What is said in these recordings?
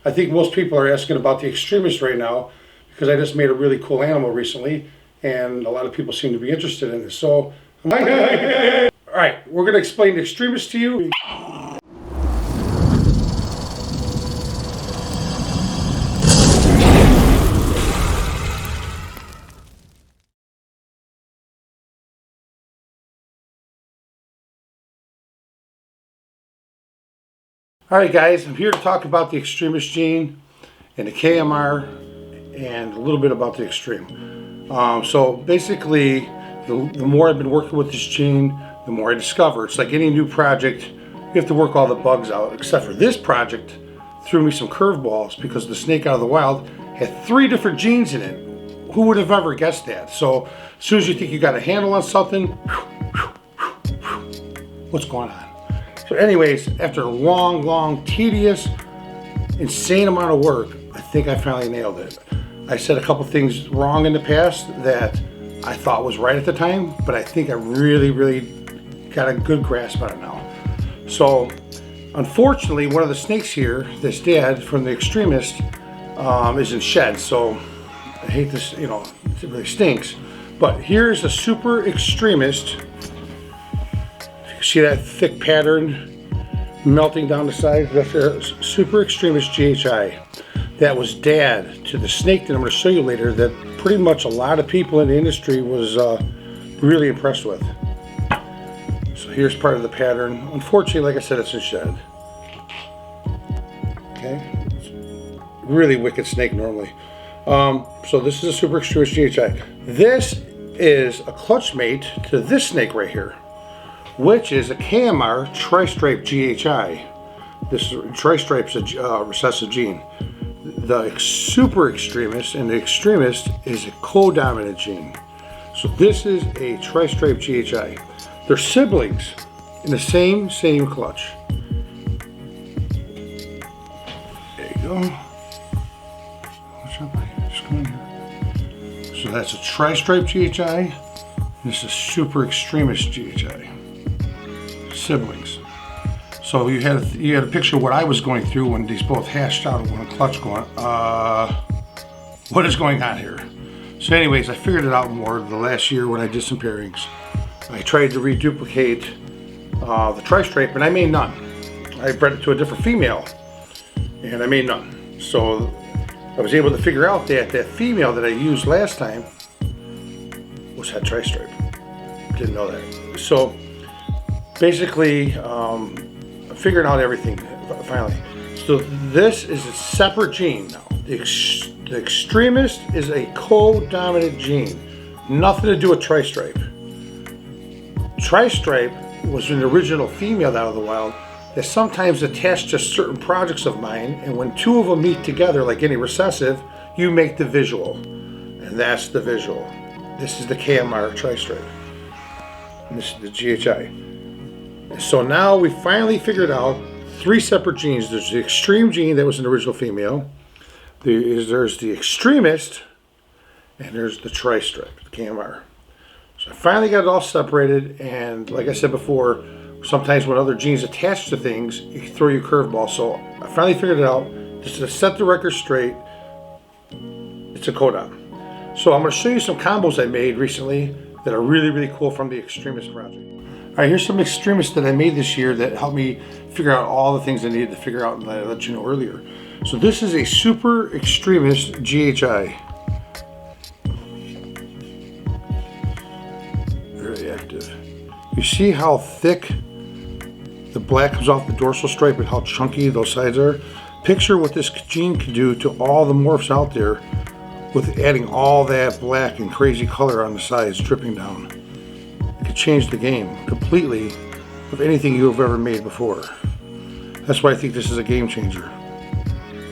I think most people are asking about the Xtremist right now because I just made a really cool animal recently, and a lot of people seem to be interested in this. So, all right, we're going to explain the Xtremist to you. Alright guys, I'm here to talk about the Xtremist Gene and the KMR and a little bit about the Xtreme. So basically, the more I've been working with this gene, the more I discover. It's like any new project, you have to work all the bugs out, except for this project threw me some curveballs because the snake out of the wild had 3 different genes in it. Who would have ever guessed that? So as soon as you think you got a handle on something, what's going on? So anyways, after a long, tedious, insane amount of work, I think I finally nailed it. I said a couple things wrong in the past that I thought was right at the time, but I think I really got a good grasp on it now. So unfortunately, one of the snakes here that's dead from the Xtremist is in shed. So I hate this, you know, it really stinks. But here's a super Xtremist. See that thick pattern melting down the side? That's a super Xtremist GHI. That was dad to the snake that I'm going to show you later that pretty much a lot of people in the industry was really impressed with. So here's part of the pattern. Unfortunately, like I said, it's in shed. Okay, it's a really wicked snake normally. So this is a super Xtremist GHI. This is a clutch mate to this snake right here, which is a KMR tri-stripe GHI. This tri-stripe is a recessive gene. The super Xtremist and the Xtremist is a co-dominant gene. So this is a tri-stripe GHI. They're siblings in the same clutch. There you go. What's up? Just come in here. So that's a tri-stripe GHI. This is super Xtremist GHI. Siblings. So you had a picture of what I was going through when these both hashed out of one clutch going, what is going on here? So anyways, I figured it out more the last year when I did some pairings. I tried to reduplicate the tri-stripe and I made none. I bred it to a different female and I made none. So I was able to figure out that that female that I used last time had tri-stripe. Didn't know that. So basically, I figured out everything finally. So this is a separate gene now. The Xtremist is a co-dominant gene. Nothing to do with tri-stripe. Tri-stripe was an original female out of the wild that sometimes attached to certain projects of mine, and when 2 of them meet together, like any recessive, you make the visual. And that's the visual. This is the KMR tri-stripe. And this is the GHI. So now we finally figured out 3 separate genes. There's the Xtreme gene that was an original female. There's the Xtremist, and there's the tri-stripe, the KMR. So I finally got it all separated, and like I said before, sometimes when other genes attach to things, it can throw you a curveball. So I finally figured it out. Just to set the record straight, it's a codon. So I'm going to show you some combos I made recently that are really cool from the Xtremist project. All right, here's some Xtremists that I made this year that helped me figure out all the things I needed to figure out and I let you know earlier. So this is a super Xtremist GHI. Very active. You see how thick the black comes off the dorsal stripe and how chunky those sides are? Picture what this gene can do to all the morphs out there with adding all that black and crazy color on the sides dripping down. It could change the game completely of anything you have ever made before. That's why I think this is a game changer.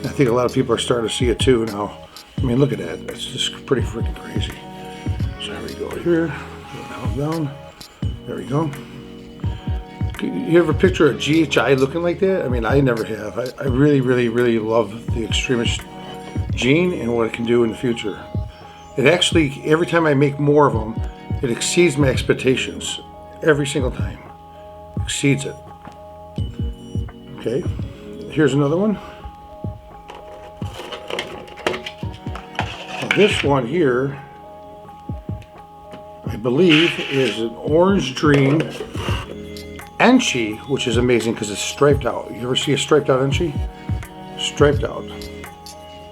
I think a lot of people are starting to see it too now. I mean, look at that. That's just pretty freaking crazy. So there we go here. Down. There we go. You ever picture a GHI looking like that? I mean, I never have. I really love the Xtremist gene and what it can do in the future. It actually, every time I make more of them, it exceeds my expectations. Every single time. Exceeds it. Okay, here's another one. This one here, I believe, is an Orange Dream Enchi, which is amazing because it's striped out. You ever see a striped out Enchi? Striped out.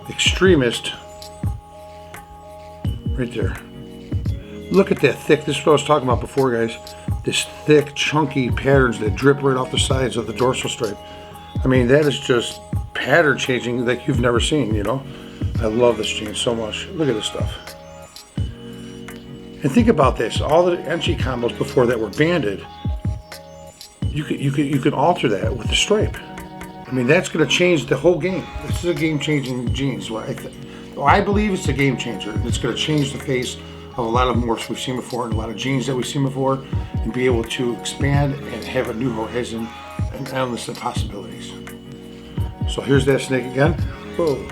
Xtremist. Right there. Look at that thick, this is what I was talking about before, guys. This thick, chunky patterns that drip right off the sides of the dorsal stripe. I mean, that is just pattern changing like you've never seen, you know? I love this gene so much. Look at this stuff. And think about this, all the Enchi combos before that were banded, you could alter that with the stripe. I mean, that's going to change the whole game. This is a game-changing gene. So I believe it's a game changer. It's going to change the face of a lot of morphs we've seen before and a lot of genes that we've seen before, and be able to expand and have a new horizon and endless of possibilities. So here's that snake again. Whoa.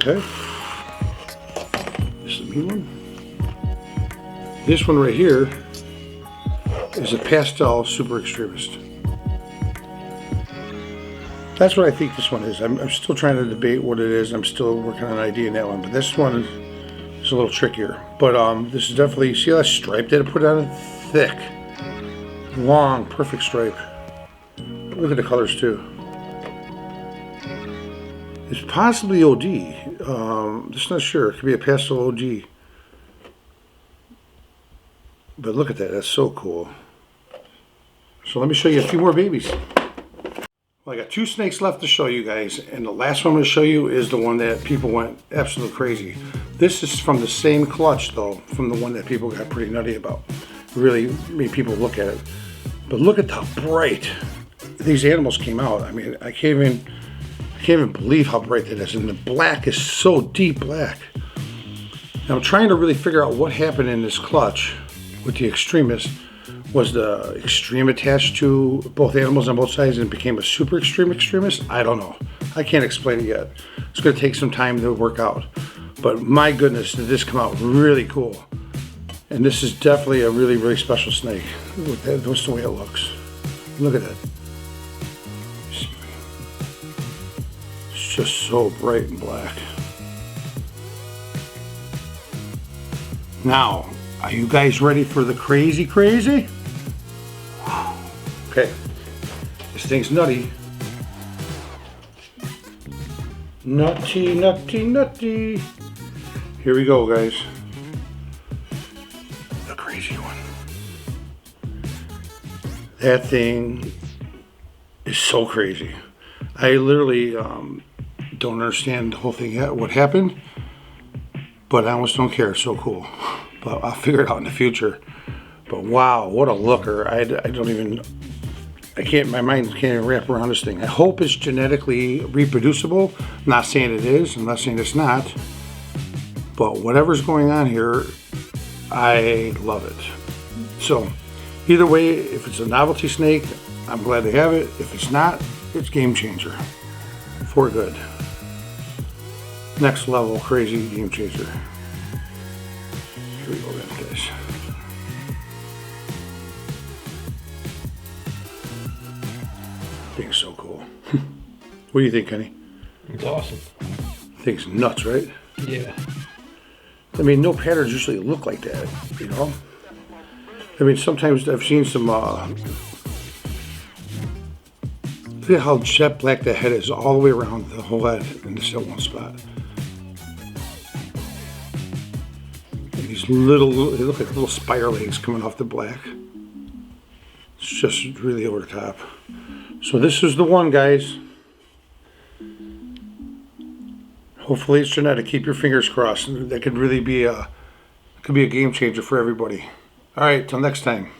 Okay. This is a mean one. This one right here is a pastel super extremist. That's what I think this one is. I'm still trying to debate what it is. I'm still working on an idea in that one, but this one is a little trickier. But this is definitely, see how that stripe that I put on it? Thick, long, perfect stripe. Look at the colors too. It's possibly OD. Just not sure. It could be a pastel OD. But look at that. That's so cool. So let me show you a few more babies. Well, I got 2 snakes left to show you guys, and the last one I'm going to show you is the one that people went absolutely crazy. This is from the same clutch, though, from the one that people got pretty nutty about. Really made people look at it. But look at how bright these animals came out. I mean, I can't even believe how bright that is, and the black is so deep black. Now I'm trying to really figure out what happened in this clutch with the Xtremist. Was the extreme attached to both animals on both sides and became a super extreme Xtremist? I don't know. I can't explain it yet. It's going to take some time to work out. But my goodness, did this come out really cool. And this is definitely a really, really special snake. That's the way it looks. Look at that. It's just so bright and black. Now, are you guys ready for the crazy? Okay, this thing's nutty. Nutty. Here we go, guys. The crazy one. That thing is so crazy. I literally don't understand the whole thing yet, what happened, but I almost don't care. It's so cool. But I'll figure it out in the future. But wow, what a looker. My mind can't even wrap around this thing. I hope it's genetically reproducible. I'm not saying it is, I'm not saying it's not. But whatever's going on here, I love it. So either way, if it's a novelty snake, I'm glad to have it. If it's not, it's game changer. For good. Next level crazy game changer. Here we go then, guys. Thing's so cool. What do you think, Kenny? It's awesome. Thing's nuts, right? Yeah. I mean, no patterns usually look like that, you know? I mean, sometimes I've seen some, look at how jet black the head is all the way around the whole head in this one spot. And these they look like little spider legs coming off the black. It's just really over the top. So this is the one, guys. Hopefully it's genetic. Keep your fingers crossed. That could really be a game changer for everybody. All right, till next time.